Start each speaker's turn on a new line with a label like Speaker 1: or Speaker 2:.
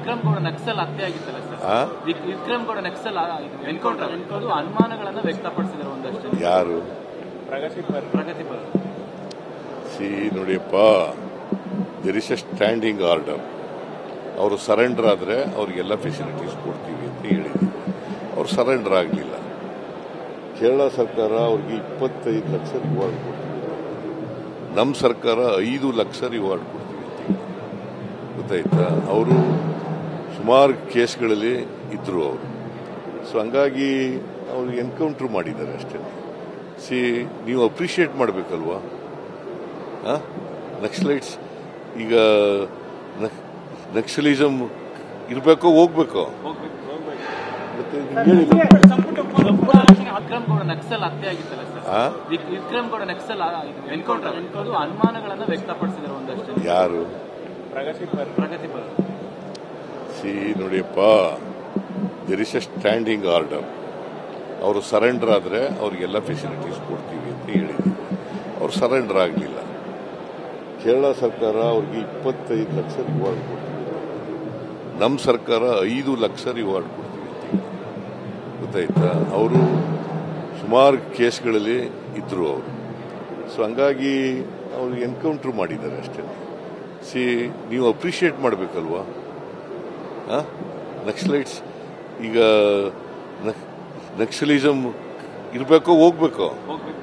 Speaker 1: ವಿಕ್ರಮ್ ಗೌಡ ನಕ್ಸಲ್ ಹತ್ಯೆ ಆಗಿತ್ತಲ್ಲ sir, Vikram Gowda Naxal encounter ಅನುಮಾನಗಳನ್ನು ವ್ಯಕ್ತಪಡಿಸಿದ್ದಾರೆ ಒಂದಷ್ಟು.
Speaker 2: ಯಾರು?
Speaker 1: ಪ್ರಗತಿಪರ.
Speaker 2: ನೋಡಿಯಪ್ಪ, there is a standing order. ಅವರು ಸರೆಂಡರ್ ಆದರೆ ಅವ್ರಿಗೆಲ್ಲ ಫೆಸಿಲಿಟೀಸ್ ಕೊಡ್ತೀವಿ ಅಂತ ಹೇಳಿದ್ದೀವಿ. ಅವ್ರು ಸರೆಂಡರ್ ಆಗಲಿಲ್ಲ. ಕೇರಳ ಸರ್ಕಾರ ಅವ್ರಿಗೆ 25 ಲಕ್ಷ ರಿವಾರ್ಡ್ ಕೊಡ್ತೀವಿ, ನಮ್ಮ ಸರ್ಕಾರ 5 ಲಕ್ಷ ರಿವಾರ್ಡ್ ಕೊಡ್ತೀವಿ ಅಂತ ಗೊತ್ತಾಯ್ತಾ. ಅವರು ಸುಮಾರು ಕೇಸ್ಗಳಲ್ಲಿ ಇದ್ರು ಅವರು. ಸೊ ಹಂಗಾಗಿ ಅವರು ಎನ್ಕೌಂಟರ್ ಮಾಡಿದ್ದಾರೆ ಅಷ್ಟೇ. ನೀವು ಅಪ್ರಿಷಿಯೇಟ್ ಮಾಡಬೇಕಲ್ವಾ? ನಕ್ಸಲೈಟ್ಸ್ ಈಗ ನಕ್ಸಲಿಸಮ್ ಇರಬೇಕೋ ಹೋಗ್ಬೇಕೋ?
Speaker 1: ವಿಕ್ರಮ್ ಗೌಡ ನಕ್ಸಲ್ ಹತ್ಯೆ ಆಗಿತ್ತಲ್ಲ ಸರ್, ವಿಕ್ರಮ್ ಗೌಡ ನಕ್ಸಲ್ ಎನ್ಕೌಂಟರ್ ಅನುಮಾನಗಳನ್ನು ವ್ಯಕ್ತಪಡಿಸಿದ್ದಾರೆ ಒಂದಷ್ಟು.
Speaker 2: ಯಾರು?
Speaker 1: ಪ್ರಗತಿಪರ.
Speaker 2: ನೋಡಿಯಪ್ಪ, there is a standing order. ಅವರು ಸರೆಂಡರ್ ಆದರೆ ಅವ್ರಿಗೆಲ್ಲ ಫೆಸಿಲಿಟೀಸ್ ಕೊಡ್ತೀವಿ ಅಂತ ಹೇಳಿದ್ದೀವಿ. ಅವ್ರು ಸರೆಂಡರ್ ಆಗಲಿಲ್ಲ. ಕೇರಳ ಸರ್ಕಾರ ಅವ್ರಿಗೆ 25 ಲಕ್ಷ ರಿವಾರ್ಡ್ ಕೊಡ್ತೀವಿ, ನಮ್ಮ ಸರ್ಕಾರ 5 ಲಕ್ಷ ರಿವಾರ್ಡ್ ಕೊಡ್ತೀವಿ ಅಂತ ಗೊತ್ತಾಯ್ತಾ. ಅವರು ಸುಮಾರು ಕೇಸ್ಗಳಲ್ಲಿ ಇದ್ರು ಅವರು. ಸೊ ಹಂಗಾಗಿ ಅವರು ಎನ್ಕೌಂಟರ್ ಮಾಡಿದ್ದಾರೆ ಅಷ್ಟೇ. ನೀವು ಅಪ್ರಿಷಿಯೇಟ್ ಮಾಡಬೇಕಲ್ವಾ? ನಕ್ಸಲೈಟ್ಸ್ ಈಗ ನಕ್ಸಲಿಸಮ್ ಇರಬೇಕೋ ಹೋಗ್ಬೇಕೋ?
Speaker 1: ಹೋಗ್ಬೇಕು.